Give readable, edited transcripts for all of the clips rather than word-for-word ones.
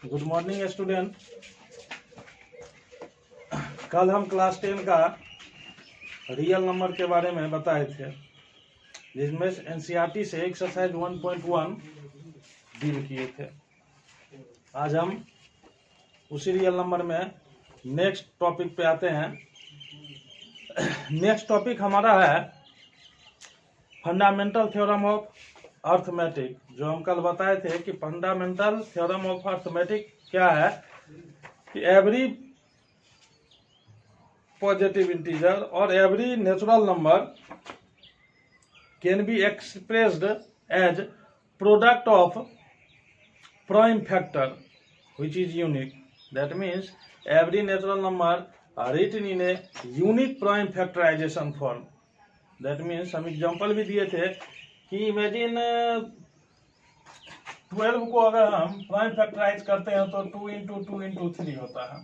Good morning student. कल हम class 10 का रियल नंबर के बारे में बताए थे, जिसमें एनसीईआरटी से एक्सरसाइज 1.1 डील किए थे। आज हम उसी रियल नंबर में नेक्स्ट टॉपिक पे आते हैं। नेक्स्ट टॉपिक हमारा है फंडामेंटल थ्योरम ऑफ अर्थमेटिक। जो हम कल बताए थे कि फंडामेंटल थ्योरम ऑफ अर्थमेटिक क्या है कि एवरी पॉजिटिव इंटीजर और every natural number can be expressed as product of prime factor which is unique. That means every natural number are written in a unique prime factorization form. That means हम example भी दिए थे कि imagine 12 को अगर हम prime factorise करते हैं तो 2 इंटू 2 इंटू 3 होता है।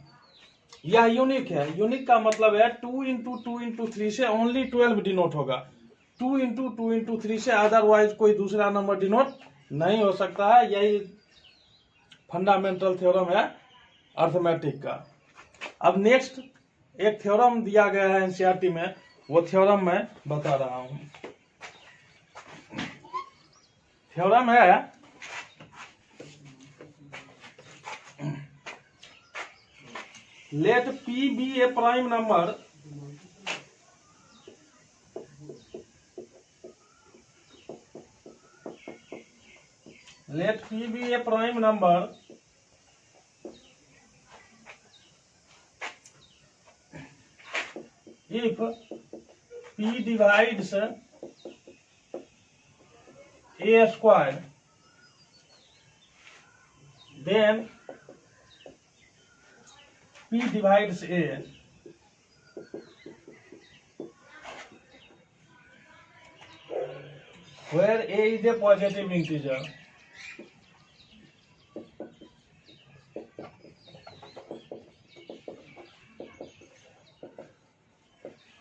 यह यूनिक है। यूनिक का मतलब है 2 इंटू 2 इंटू 3 से ओनली 12 डिनोट होगा। 2 इंटू 2 इंटू 3 से अदरवाइज कोई दूसरा नंबर डिनोट नहीं हो सकता है। यही फंडामेंटल थ्योरम है अर्थमेटिक का। अब नेक्स्ट एक थ्योरम दिया गया है एनसीईआरटी में, वो थ्योरम मैं बता रहा हूं। थ्योरम है let P be a prime number let P be a prime number if P divides A square, then P divides A, where A is a positive integer.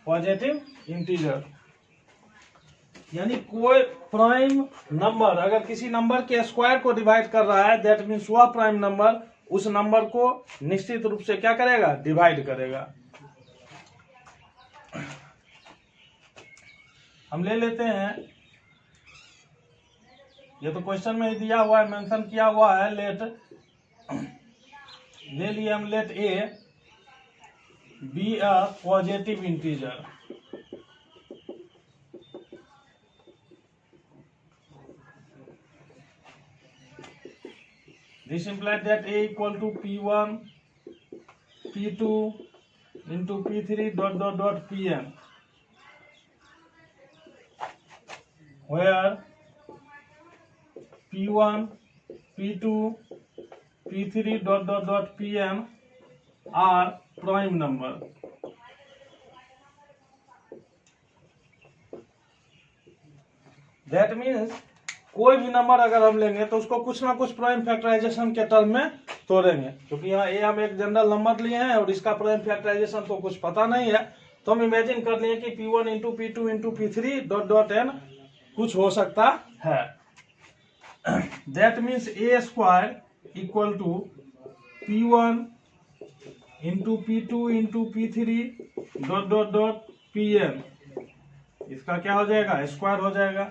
Positive integer यानी कोई prime number अगर किसी number के square को divide कर रहा है, that means वह प्राइम नंबर उस नंबर को निश्चित रूप से क्या करेगा, डिवाइड करेगा। हम ले लेते हैं, ये तो क्वेश्चन में ही दिया हुआ है, मेंशन किया हुआ है। लेट ले लिए हम, let a be a positive integer. This implies that A equal to P1, P2 into P3 dot dot dot Pn, where P1, P2, P3 dot dot dot Pn are prime number. That means कोई भी number अगर हम लेंगे तो उसको कुछ ना कुछ प्राइम फैक्टराइजेशन के टर्म में तोड़ेंगे, क्योंकि यहाँ ए हम एक जनरल नंबर लिए हैं और इसका प्राइम फैक्टराइजेशन तो कुछ पता नहीं है। तो हम इमेजिन कर लिए कि P1 into P2 into P3 dot dot N कुछ हो सकता है। That means a square equal to P1 into P2 into P3 dot dot dot Pn। इसका क्या हो जाएगा, स्क्वायर हो जाएगा।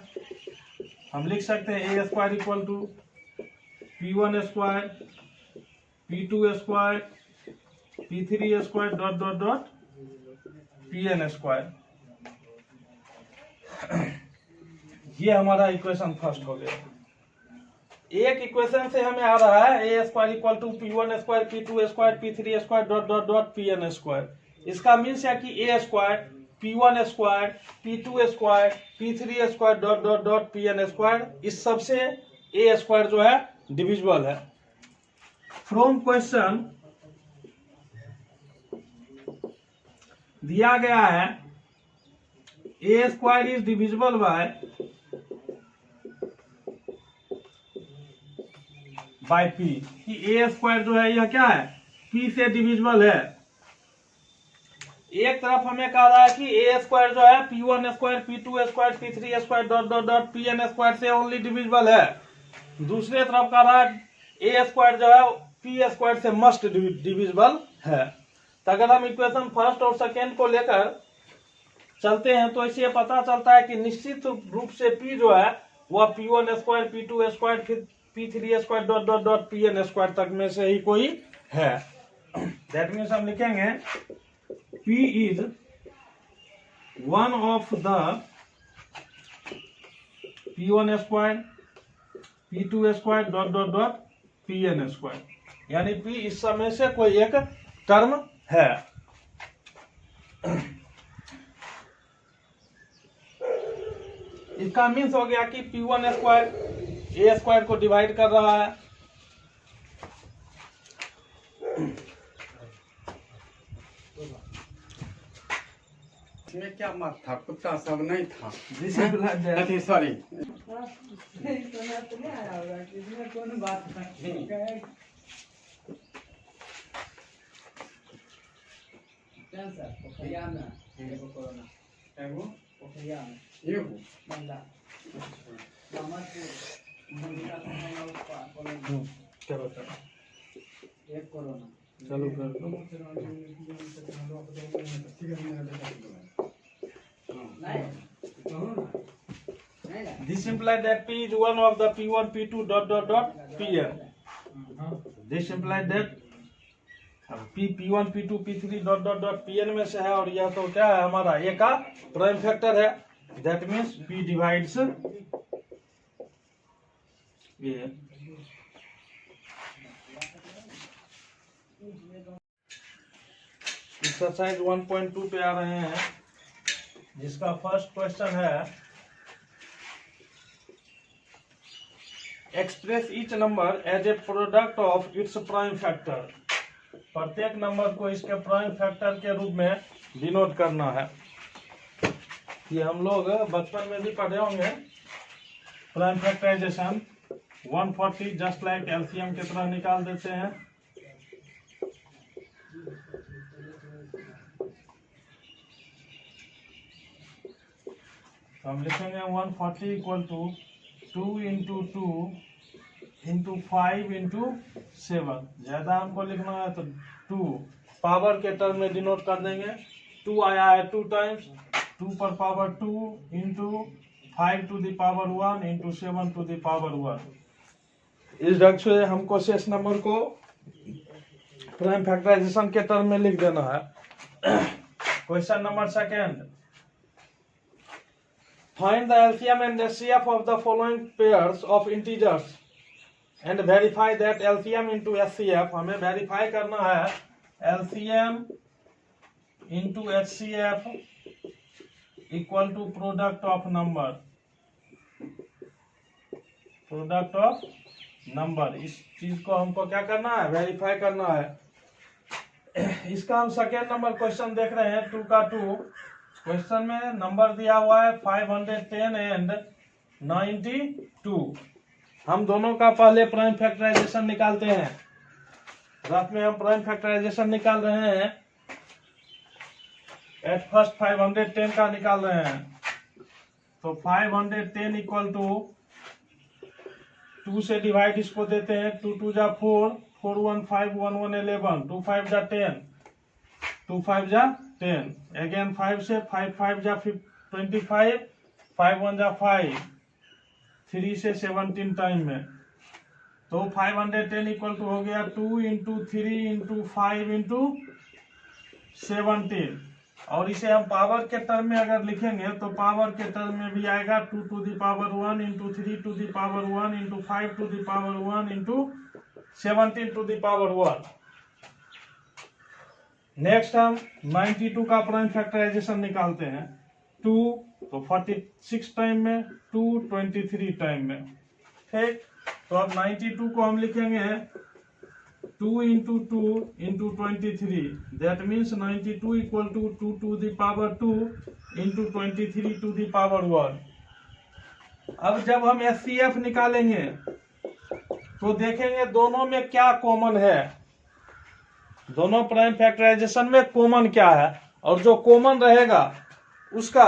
हम लिख सकते हैं A square equal to P1 square, P2 square, P3 square dot dot dot Pn square. ये हमारा इक्वेशन फर्स्ट हो गया। एक इक्वेशन से हमें आ रहा है A square equal to P1 square, P2 square, P3 square dot dot dot Pn square. इसका मीन्स है कि A square, P1 square, P2 square, P3 square dot dot dot Pn square, इस सब से ए स्क्वायर जो है डिविजिबल है। From question दिया गया है A square is divisible by P, कि ए स्क्वायर जो है यह क्या है, पी से डिविजिबल है। एक तरफ हमें कह रहा है कि ए स्क्वायर जो है P1 square, P2 square, P3 square dot dot dot Pn square से ओनली डिविजिबल है। दूसरे तरफ कह रहा है ए स्क्वायर जो है पी स्क्वायर से मस्ट डिविजिबल है। तो अगर हम इक्वेशन फर्स्ट और सेकेंड को लेकर चलते हैं तो इससे पता चलता है कि निश्चित रूप से पी जो है वह P1 स्क्वायर, P2 स्क्वायर, फिर P3 square dot dot dot Pn square तक में से ही कोई है। दैट मीन्स हम लिखेंगे P is one of the P1 square, P2 square dot dot dot Pn square, यानी P इस समय से कोई एक टर्म है। इसका मीन्स हो गया कि P1 स्क्वायर ए स्क्वायर को डिवाइड कर रहा है। इसमें क्या मत था, कुत्ता सब नहीं था। सॉरी चलो कर दो। This implies that P is one of the P1, P2 dot dot dot Pn. This implies that P1, P2, P3 dot dot dot Pn में से है, और यह तो क्या है हमारा ए का प्राइम फैक्टर है। That means P divides ये। एक्सरसाइज 1.2 पे आ रहे हैं, जिसका फर्स्ट क्वेश्चन है express each number as a product of its prime factor. प्रत्येक नंबर को इसके प्राइम फैक्टर के रूप में डिनोट करना है। ये हम लोग बचपन में भी पढ़े होंगे, prime factorization 140 just like LCM की तरह निकाल देते हैं। तो हम लिखेंगे 140 equal to 2 into 2 into 5 into 7। ज्यादा हमको लिखना है तो 2 पावर के टर्म में डिनोट कर देंगे। 2 आया है 2 टाइम्स, 2 पर power 2 into 5 to the power 1 into 7 to the power 1। इस ढंग से हमको शेष नंबर को प्राइम फैक्टराइजेशन के टर्म में लिख देना है। Question number second, find the LCM and HCF of the following pairs of integers and verify that LCM into HCF. हमें वेरीफाई करना है LCM into HCF equal to product of number, product of number. इस चीज को हमको क्या करना है, वेरीफाई करना है। इसका हम सेकेंड नंबर क्वेश्चन देख रहे हैं 2 का 2। क्वेश्चन में नंबर दिया हुआ है 510 एंड 92। हम दोनों का पहले प्राइम फैक्टराइजेशन निकालते हैं। रात में हम प्राइम फैक्टराइजेशन निकाल रहे हैं। एट फर्स्ट 510 का निकाल रहे हैं, तो 510 इक्वल टू 2 से डिवाइड इसको देते हैं। 2 2 जा 4, 4 1 5 1 1 11, 2 5 जा 10, 2 5 जा 10, अगेन 5 से 5 5 जा 25, 5 1 जा 5, 3 से 17 टाइम में। तो 510 इक्वल टू हो गया 2 इंटू 3 इंटू 5 इंटू 17। और इसे हम पावर के टर्म में अगर लिखेंगे तो पावर के टर्म में भी आएगा 2 to the power 1 into 3 to the power 1 into 5 to the power 1 into 17 to the power 1। Next हम 92 का प्राइम फैक्टराइजेशन निकालते हैं। 2 तो 46 टाइम में, 2 23 टाइम में। ठीक, तो अब 92 को हम लिखेंगे 2 into 2 into 23, that means 92 equal to 2 to the power 2 into 23 to the power 1। अब जब हम एचसीएफ निकालेंगे तो देखेंगे दोनों में क्या कॉमन है, दोनों प्राइम फैक्टराइजेशन में कॉमन क्या है, और जो कॉमन रहेगा उसका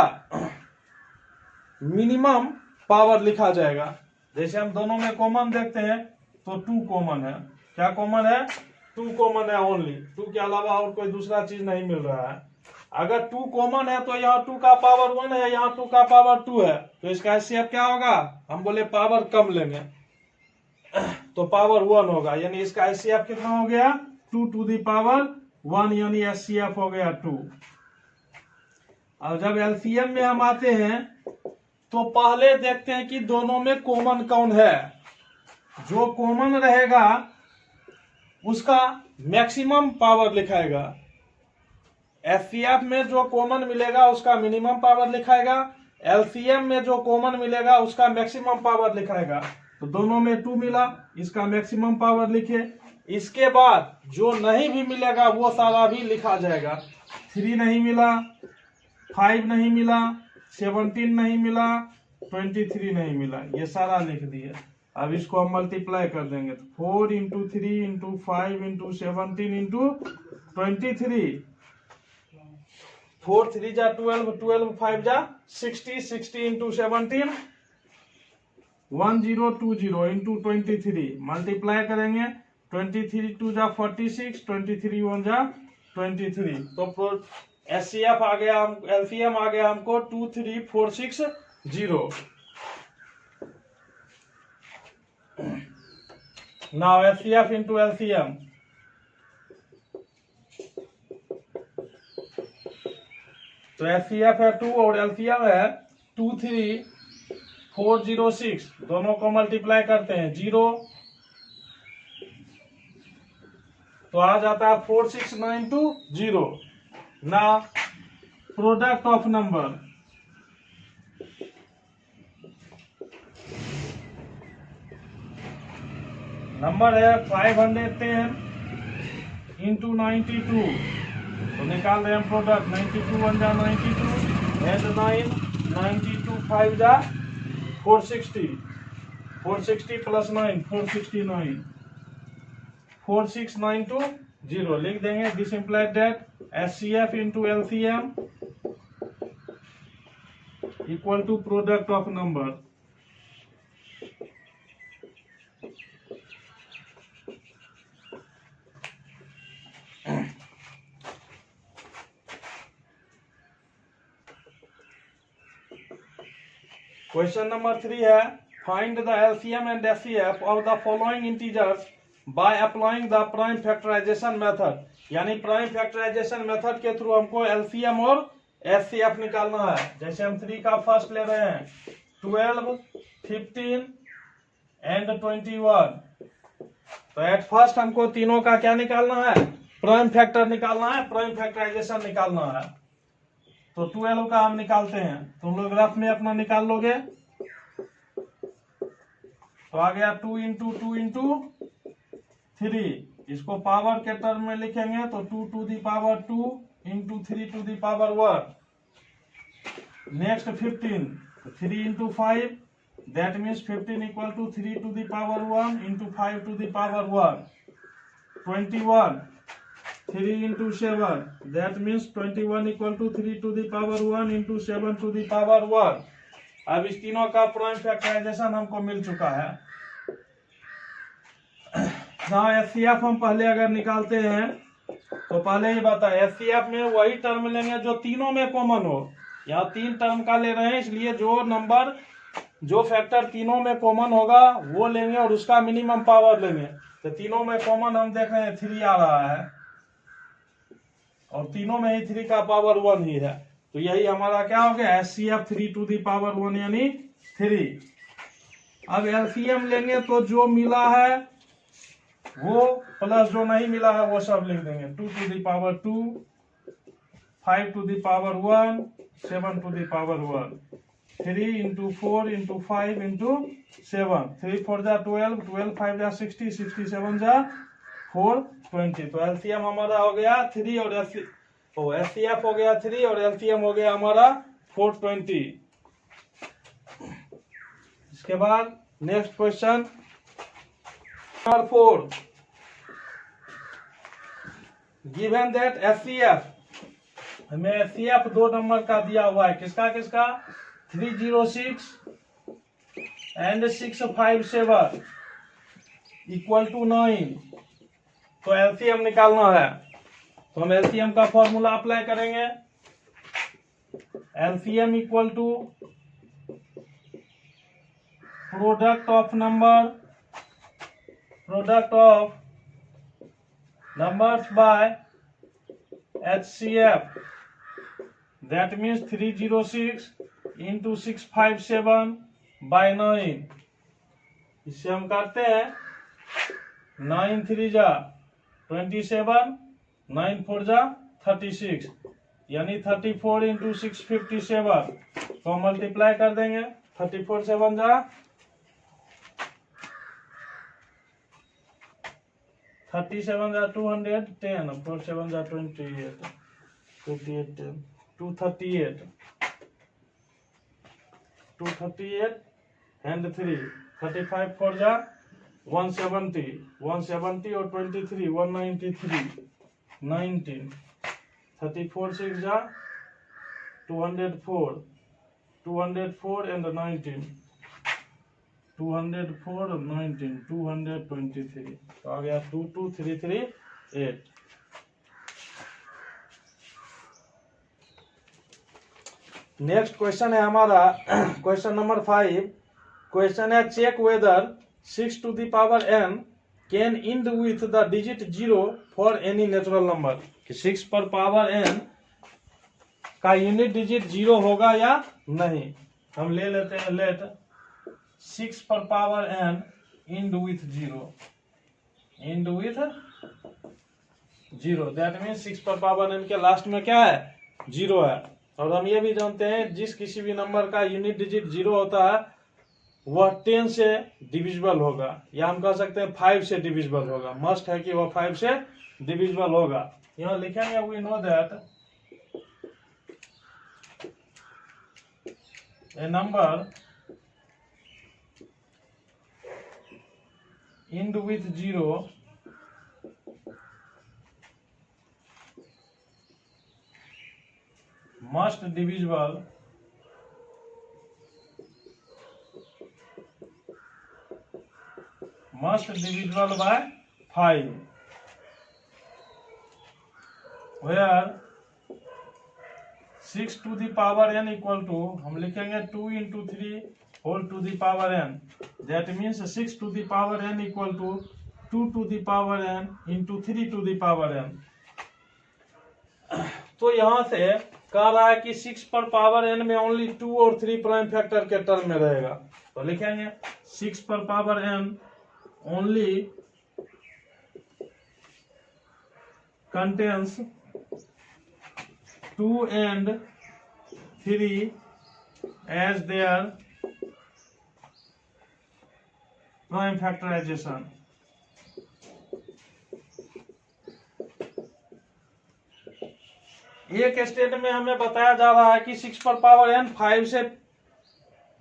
मिनिमम पावर लिखा जाएगा। जैसे हम दोनों में कॉमन देखते हैं तो 2 कॉमन है, क्या कॉमन है? 2 कॉमन है ओनली। 2 के अलावा और कोई दूसरा चीज नहीं मिल रहा है। अगर 2 कॉमन है तो यहाँ 2 का पावर 1 है, यहाँ 2 का पावर 2 है, तो इसका एचसीएफ क्या होगा? हम बोले पावर कम लेंगे तो पावर 1 होगा, यानी इसका एचसीएफ कितना हो गया? 2 टू द पावर 1, यानी एचसीएफ हो गया 2। अब जब एलसीएम में हम आते हैं तो पहले देखते हैं कि दोनों में कॉमन कौन है। जो कॉमन रहेगा उसका मैक्सिमम पावर लिखाएगा। एचसीएफ में जो कॉमन मिलेगा उसका मिनिमम पावर लिखाएगा, एलसीएम में जो कॉमन मिलेगा उसका मैक्सिमम पावर लिखाएगा। तो दोनों में 2 मिला, इसका मैक्सिमम पावर लिखे। इसके बाद जो नहीं भी मिलेगा वो सारा भी लिखा जाएगा। 3 नहीं मिला, 5 नहीं मिला, 17 नहीं मिला, 23 नहीं मिला, ये सारा लिख दिए। अब इसको हम मल्टीप्लाई कर देंगे तो 4 इंटू 3 इंटू 5 इंटू 17 इंटू 23। 4 3 जा 12, 12 5 जा 60, 60 इंटू 17 1020 इंटू 23 मल्टीप्लाई करेंगे। 23 2 जा 46, 23 1 जा 23। तो एचसीएफ आ गया, एलसीएम आ गया हमको 23460। Now HCF into LCM. तो एचसीएफ है 2 और एलसीएम है 23406। दोनों को मल्टीप्लाई करते हैं 0 तो आ जाता है 4692। ना प्रोडक्ट ऑफ नंबर, नंबर है 510 इंटू 92, तो निकाल रहे हैं प्रोडक्ट। 92 1 जा 92 एंड 9 92 5 जा 460, 460 प्लस 9 469, 4692 लिख देंगे। This implied that HCF into LCM equal to product of number. Question number 3 है, find the LCM and HCF of the following integers by applying the prime factorization method. यानी prime factorization method के through हमको LCM और HCF निकालना है। जैसे हम 3 का फर्स्ट ले रहे हैं, 12 15 एंड 21। तो एट फर्स्ट हमको तीनों का क्या निकालना है? प्राइम फैक्टर निकालना है, प्राइम फैक्टराइजेशन निकालना है। तो 12 का हम निकालते हैं, तुम लोग ग्राफ में अपना निकाल लोगे। तो आ गया 2 इंटू 2 इंटू 3। इसको पावर के टर्म में लिखेंगे तो 2 to the power 2 into 3 to the power 1। Next 15, 3 into 5, that means 15 equal to 3 to the power 1 into 5 to the power 1। 21, 3 into 7, that means 21 equal to 3 to the power 1 into 7 to the power 1। अब इस तीनों का prime factorisation हमको मिल चुका है। जहाँ HCF हम पहले अगर निकालते हैं तो पहले ही बता, एचसीएफ में वही टर्म लेंगे जो तीनों में कॉमन हो। यहाँ 3 टर्म का ले रहे हैं, इसलिए जो नंबर जो फैक्टर तीनों में कॉमन होगा वो लेंगे और उसका मिनिमम पावर लेंगे। तो तीनों में कॉमन हम देख रहे हैं 3 आ रहा है और तीनों में ही 3 का पावर 1 ही है। तो यही हमारा क्या हो गया? एचसीएफ 3 टू दी पावर 1 यानी 3। अब एलसीएम लेंगे तो जो मिला है वो प्लस जो नहीं मिला है वो सब लिख देंगे। 2 to the power 2, 5 to the power 1, 7 to the power 1। 3 into 4 into 5 into 7। 3 4 जा 12, 12 5 जा 60, 67 जा 420। तो एलसीएम हमारा हो गया 3 और एचसीएफ हो गया 3 और एलसीएम हो गया हमारा 420। इसके बाद next question number 4, given that HCF, हमें एचसीएफ 2 नंबर का दिया हुआ है। किसका किसका? 306 एंड 657 इक्वल टू 9। तो एलसीएम निकालना है, तो हम एलसीएम का फॉर्मूला अप्लाई करेंगे। LCM equal to product of numbers by HCF, that means 306 into 657 by 9। इससे हम करते हैं 9 3 जा 27, 9 4 जा 36, यानी 34 इंटू 657 को मल्टीप्लाई कर देंगे। 34 7 जा 37 जा 210, 4 7 जा 28, 28 10 238, 238 and 3 35 4 जा 170, 170 और 23 193, 19 34 6 जा 204, 204 and 19, 204 और 19 223, तो आ गया 22338। नेक्स्ट क्वेश्चन है हमारा क्वेश्चन नंबर 5। क्वेश्चन है check whether 6 to the power n can end with the digit 0 for any natural number, कि 6 पर पावर n का यूनिट डिजिट 0 होगा या नहीं। हम ले लेते हैं लेट 6 पर power n end with 0, end with 0, that means 6 पर पावर n के लास्ट में क्या है 0 है। और हम ये भी जानते हैं जिस किसी भी नंबर का यूनिट डिजिट 0 होता है वह 10 से डिविजिबल होगा, या हम कह सकते हैं 5 से डिविजिबल होगा। मस्ट है कि वह 5 से डिविजिबल होगा। यहाँ लिखेंगे we know that a number end with 0 must divisible by 5, where 6 to the power n equal to, हम लिखेंगे 2 into 3 whole to the power n, that means 6 to the power n equal to 2 to the power n into 3 to the power n। तो यहां से कह रहा है कि 6 पर पावर n में ओनली 2 और 3 प्राइम फैक्टर के टर्म में रहेगा, तो लिखेंगे 6 पर power n only contains 2 and 3 as their prime factorization। एक स्टेट में हमें बताया जा रहा है कि 6 पर पावर n 5 से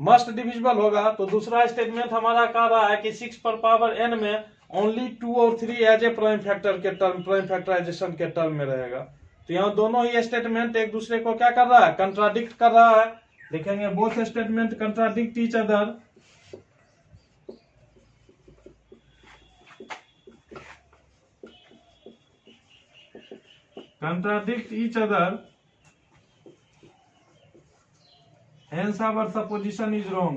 मस्ट डिविजिबल होगा, तो दूसरा स्टेटमेंट हमारा कह रहा है कि 6 पर पावर n में ओनली 2 और 3 एज ए प्राइम फैक्टर के टर्म, प्राइम फैक्टराइजेशन के टर्म में रहेगा। तो यहाँ दोनों ही स्टेटमेंट एक दूसरे को क्या कर रहा है कंट्राडिक्ट कर रहा है। लिखेंगे both statement contradict each other, contradict each other, hence our supposition is wrong।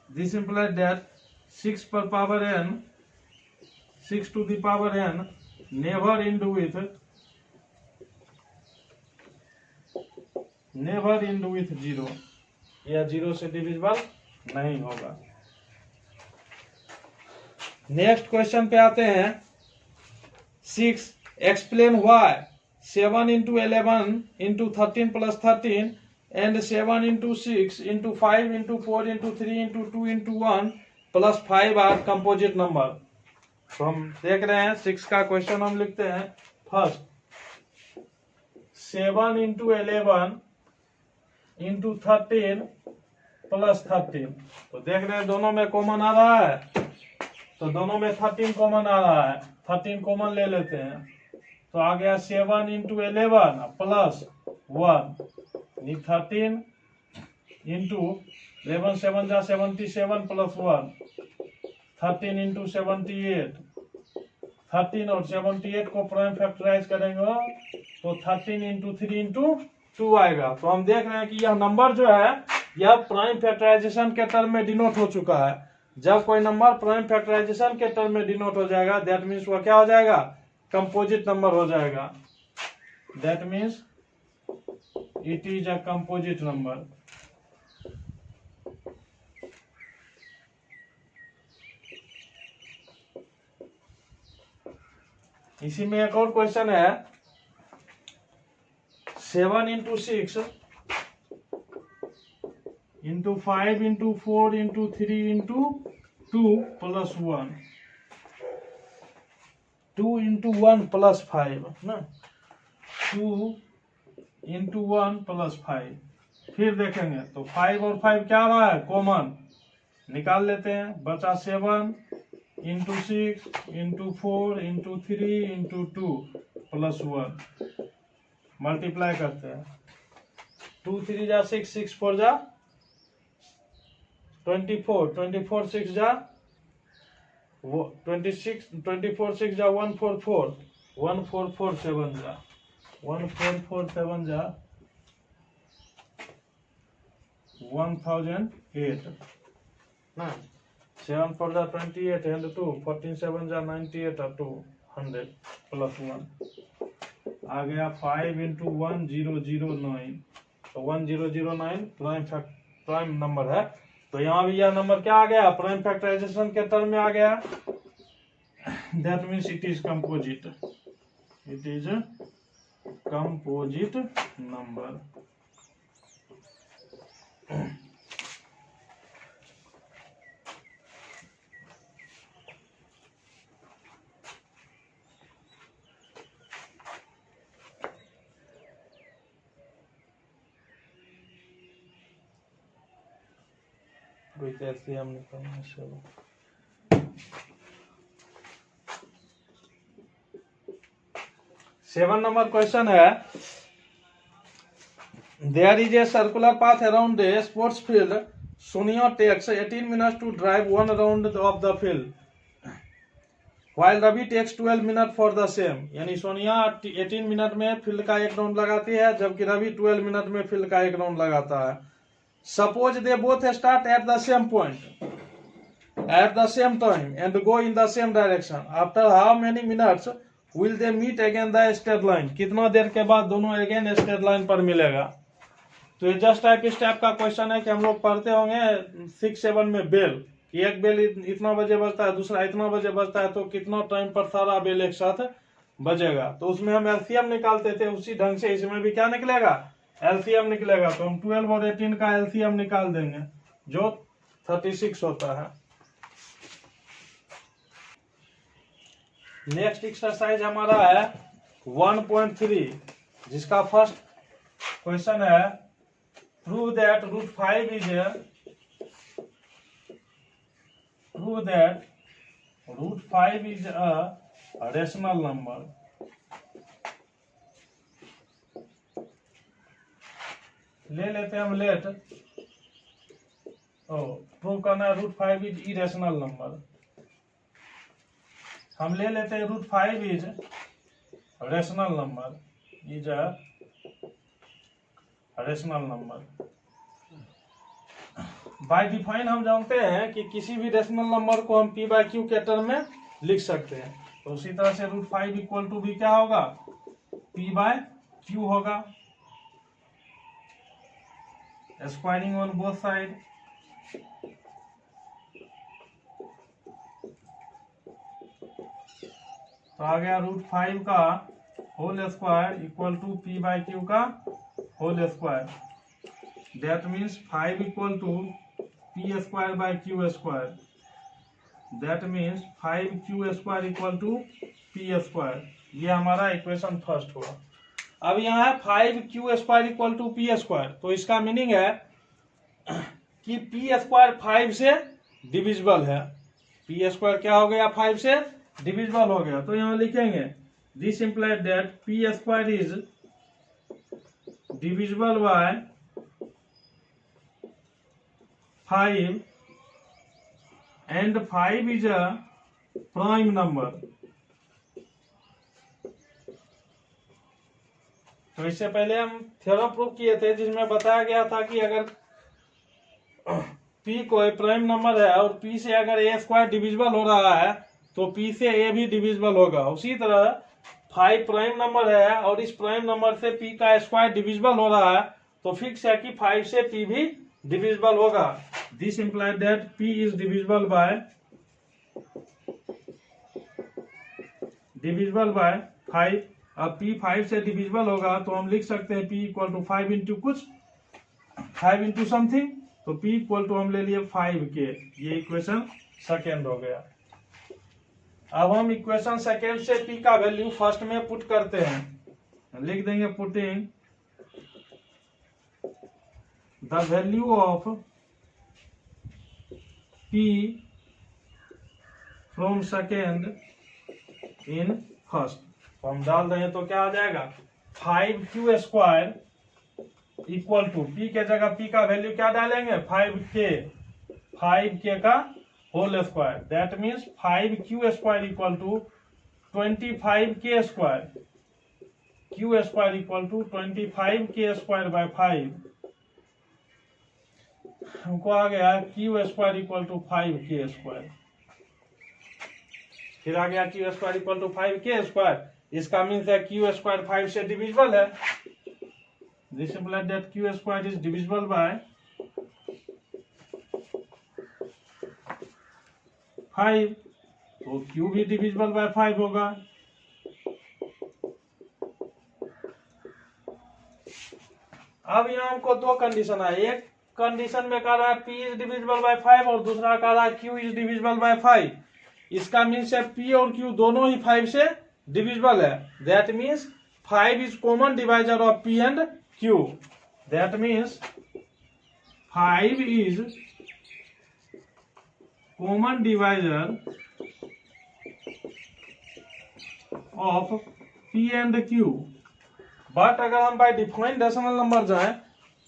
This implies that 6 per power n, 6 to the power n never end with 0, या 0 से डिविजिबल नहीं होगा। नेक्स्ट क्वेश्चन पे आते हैं 6 explain why 7 into 11 into 13 plus 13 and 7 into 6 into 5 into 4 into 3 into 2 into 1 plus 5 are composite number। तो हम देख रहे हैं 6 का क्वेश्चन हम लिखते हैं फर्स्ट 7 into 11 into 13 प्लस 13, तो देख रहे हैं दोनों में कॉमन आ रहा है, तो दोनों में 13 कॉमन आ रहा है, 13 कॉमन ले लेते हैं, तो आ गया 7 into 11 प्लस 1 13 इंटू 11 7 जा 77 प्लस 1, 13 इंटू 78, 13 और 78 को प्राइम फैक्टराइज करेंगे तो 13 इंटू 3 इंटू 2 आएगा। तो हम देख रहे हैं कि यह नंबर जो है यह प्राइम फैक्टराइजेशन के टर्म में डिनोट हो चुका है। जब कोई नंबर प्राइम फैक्टराइजेशन के टर्म में डिनोट हो जाएगा दैट मीन्स वह क्या हो जाएगा, कंपोजिट नंबर हो जाएगा। That means it is a composite number. इसी में एक और क्वेश्चन है 7 into 6 into 5 into 4 into 3 into 2 plus 1, 2 into 1 plus 5 ना, 2 इंटू 1 प्लस 5। फिर देखेंगे तो 5 और 5 क्या रहा है, कॉमन निकाल लेते हैं, बचा 7 into 6 into 4 into 3 into 2 plus 1, multiply करते हैं। 2 3 जा 6, 6 4 जा 24, 24 6 जा 26, 24 6 जा 144, 1447 जा 1447 जा 1008 ना, 7 4 जा 28 and 2, 14 7 जा 98 और 200 प्लस 1 आ गया 5 इंटू 1009। तो 1009 प्राइम नंबर है। तो यहाँ भी यह नंबर क्या आ गया, प्राइम फैक्टराइजेशन के टर्म में आ गया। That means it is composite, it is composite number. हम निकालेंगे 7 नंबर क्वेश्चन है there is a circular path around a sports field, Sonia takes 18 minutes to drive 1 round of the field while Ravi takes 12 minute for the same. यानी Sonia 18 minute में field का एक round लगाती है जबकि रवि 12 मिनट में फील्ड का एक राउंड लगाता है। Suppose they both start at the same point at the same time and go in the same direction. After how many minutes will they meet again the straight line? कितना देर के बाद दोनों again straight line पर मिलेगा। तो ये just type इस type का क्वेश्चन है कि हम लोग पढ़ते होंगे 6 7 में बेल, कि एक बेल इतना बजे बजता है, दूसरा इतना बजे बजता है, तो कितना टाइम पर सारा बेल एक साथ बजेगा। तो उसमें हम एलसीएम निकालते थे, उसी ढंग से इसमें भी क्या निकलेगा, एलसीएम निकलेगा। तो हम 12 और 18 का एलसीएम निकाल देंगे जो 36 होता है। नेक्स्ट एक्सरसाइज हमारा है 1.3 जिसका फर्स्ट क्वेश्चन है prove that √5 is a rational number. ले लेते हैं हम लेट, प्रूव करना है √5 इज इरेशनल नंबर। हम ले लेते हैं √5 is rational number, is a rational number. By define हम जानते हैं कि किसी भी रेशनल नंबर को हम p/q के टर्म में लिख सकते हैं। तो उसी तरह से √5 इक्वल टू भी क्या होगा, p/q होगा, स्क्वायरिंग ऑन बोथ साइड। तो आ गया √5 का whole square equal to p/q का whole square. That means 5 equal to p² / q²। That means 5q² equal to p²। ये हमारा इक्वेशन फर्स्ट हुआ। अब यहाँ है 5q² इक्वल टू p²। तो इसका मीनिंग है कि p² 5 से डिविजिबल है। p² क्या हो गया, 5 से डिविजिबल हो गया। तो यहाँ लिखेंगे this implies that p² is divisible by 5 and 5 is a prime number। तो इससे पहले हम थ्योरम प्रूव किए थे जिसमें बताया गया था कि अगर p कोई प्राइम नंबर है और p से अगर a स्क्वायर डिविजिबल हो रहा है तो p से a भी डिविजिबल होगा। उसी तरह 5 प्राइम नंबर है और इस प्राइम नंबर से p का स्क्वायर डिविजिबल हो रहा है तो फिक्स है कि 5 से p भी डिविजिबल होगा। This implied that p is divisible by 5। अब p 5 से डिविजिबल होगा तो हम लिख सकते हैं p इक्वल टू 5 इंटू कुछ 5 इंटू समथिंग, तो p इक्वल टू हम ले लिए 5 के। ये इक्वेशन सेकेंड हो गया। अब हम इक्वेशन सेकेंड से p का वैल्यू फर्स्ट में पुट करते हैं। लिख देंगे putting the value of p from second in first. तो हम डाल देंगे तो क्या आ जाएगा 5q square equal to p के जगह p का वैल्यू क्या डालेंगे 5k का whole square. That means 5q square equal to 25k square. q square equal to 25k square by 5। हमको आ गया q square equal to 5k square. फिर आ गया q square equal to 5k square. इसका मीन्स है q square 5 से divisible है। This implies that q square is divisible by 5, तो q भी डिविजिबल बाय 5 होगा। अब यहाँ हमको दो कंडीशन है। एक कंडीशन में कह रहा है p इज डिविजिबल बाय 5 और दूसरा कह रहा है q इज डिविजिबल बाय 5। इसका मीन्स है p और q दोनों ही 5 से डिविजिबल है। That means 5 is common divisor of p and q। That means 5 is common divisor of p and q। But अगर हम बाय डिफाइंड रेशनल नंबर जाएं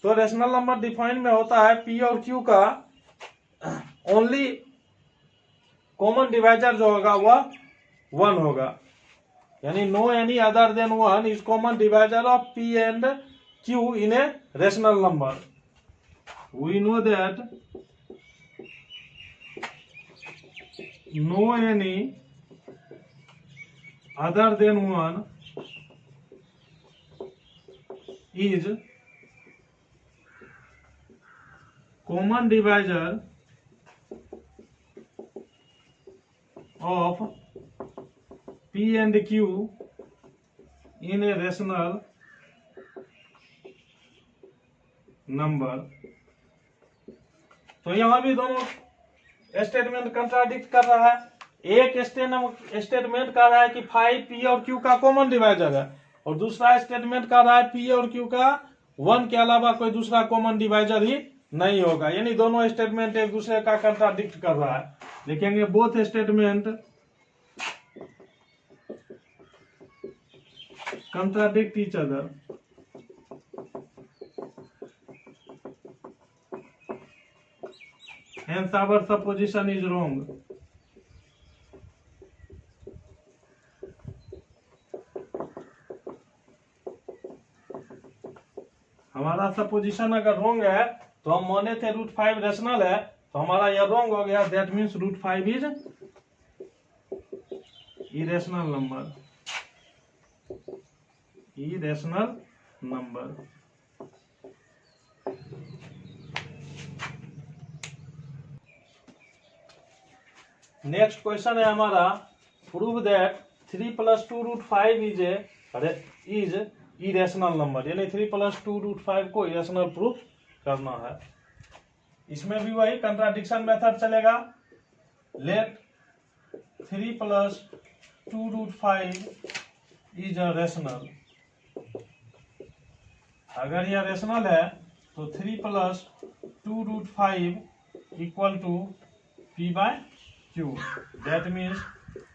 तो रेशनल नंबर डिफाइन में होता है p और q का ओनली कॉमन डिवाइजर जो होगा वह 1 होगा। यानी no any other than 1 is common divisor of p and q in a rational number. We know that no any other than 1 is common divisor of p and q in a rational number। तो यहां भी दोनों statement contradict कर रहा है। एक statement कह रहा है कि 5 p और q का कॉमन डिवाइजर है और दूसरा स्टेटमेंट कह रहा है p और q का 1 के अलावा कोई दूसरा कॉमन डिवाइजर ही नहीं होगा। यानी दोनों स्टेटमेंट एक दूसरे का कंट्राडिक्ट कर रहा है। लिखेंगे both statement contradict each other. Hence our supposition is wrong. हमारा सपोजिशन अगर रॉन्ग है तो हम माने थे √5 रेशनल है, तो हमारा यह रॉन्ग हो गया। That means √5 is irrational number. Irrational number. Next question है हमारा prove that 3 + 2 √5 is irrational number. यानी 3 + 2 √5 को इरेशनल प्रूफ करना है। इसमें भी वही कंट्राडिक्शन मेथड चलेगा। Let 3 + 2 √5 is a rational. अगर यह रेशनल है तो 3 + 2 √5 equal to p/q। That means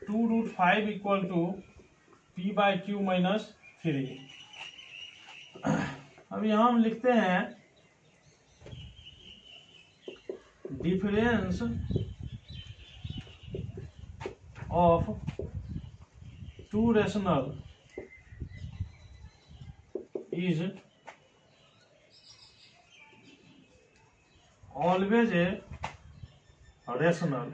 2 √5 equal to p/q - 3। अब यहां हम लिखते हैं difference of two rational is always a rational.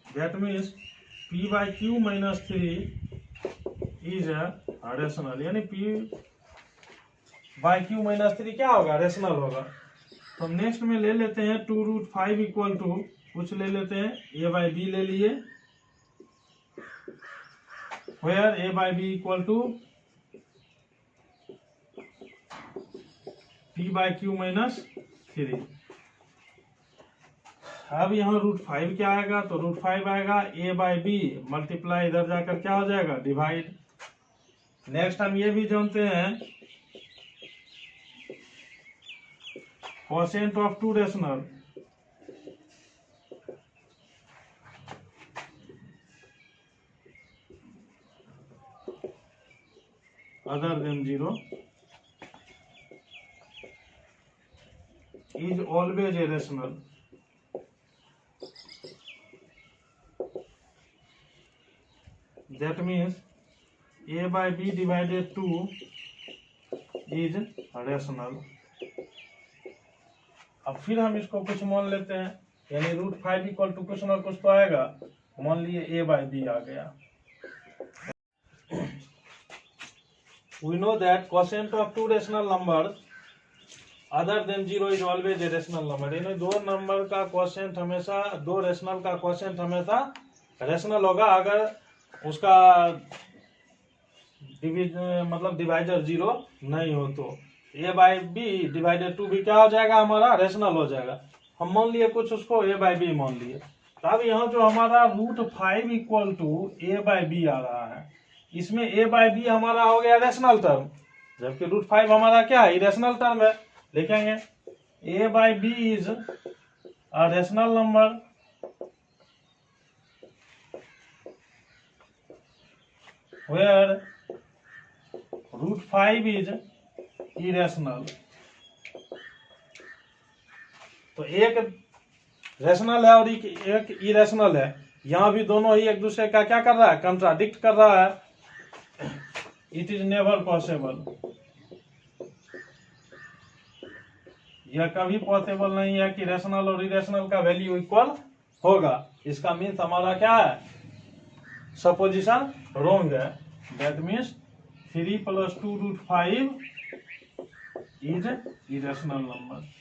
That means p by q minus 3 is a rational, यानी p by q minus 3 क्या होगा, रेशनल होगा। तो हम नेक्स्ट में ले लेते हैं 2√5 इक्वल टू कुछ ले लेते हैं a by b ले लिए, where a by b equal to p by q minus 3। अब यहाँ √5 क्या आएगा, तो √5 आएगा a by b मल्टीप्लाई इधर जाकर क्या हो जाएगा, डिवाइड। नेक्स्ट हम ये भी जानते हैं quotient of two rational other than 0 is always a rational. That means a by b divided 2 is rational. अब फिर हम इसको कुछ मान लेते हैं, यानी √5 इक्वल टू कुछ ना कुछ तो आएगा। मान लिए a by b आ गया। We know that quotient of two rational numbers other than 0 is always a rational number. यानी दो नंबर का क्वोशिएंट हमेशा, दो रेशनल का क्वोशिएंट हमेशा रेशनल होगा अगर उसका मतलब डिवाइजर 0 नहीं हो तो। a by b डिवाइडेड 2 भी क्या हो जाएगा, हमारा रेशनल हो जाएगा। हम मान लिए कुछ उसको a by b मान लिए। तब यहाँ जो हमारा √5 equal to a by b आ रहा है, इसमें a by b हमारा हो गया रेशनल टर्म, जबकि √5 हमारा क्या है, इरेशनल टर्म है। लिखेंगे a by b is a rational number where √5 is irrational। तो एक रेशनल है और एक इरेशनल है, यहां भी दोनों ही एक दूसरे का क्या कर रहा है, कंट्राडिक्ट कर रहा है। इट इज नेवर पॉसिबल, यह कभी पॉसिबल नहीं है कि रेशनल और इरेशनल का वैल्यू इक्वल होगा। इसका मीन्स हमारा क्या है, सपोजिशन रॉन्ग है। That means 3 + 2√5 is irrational number.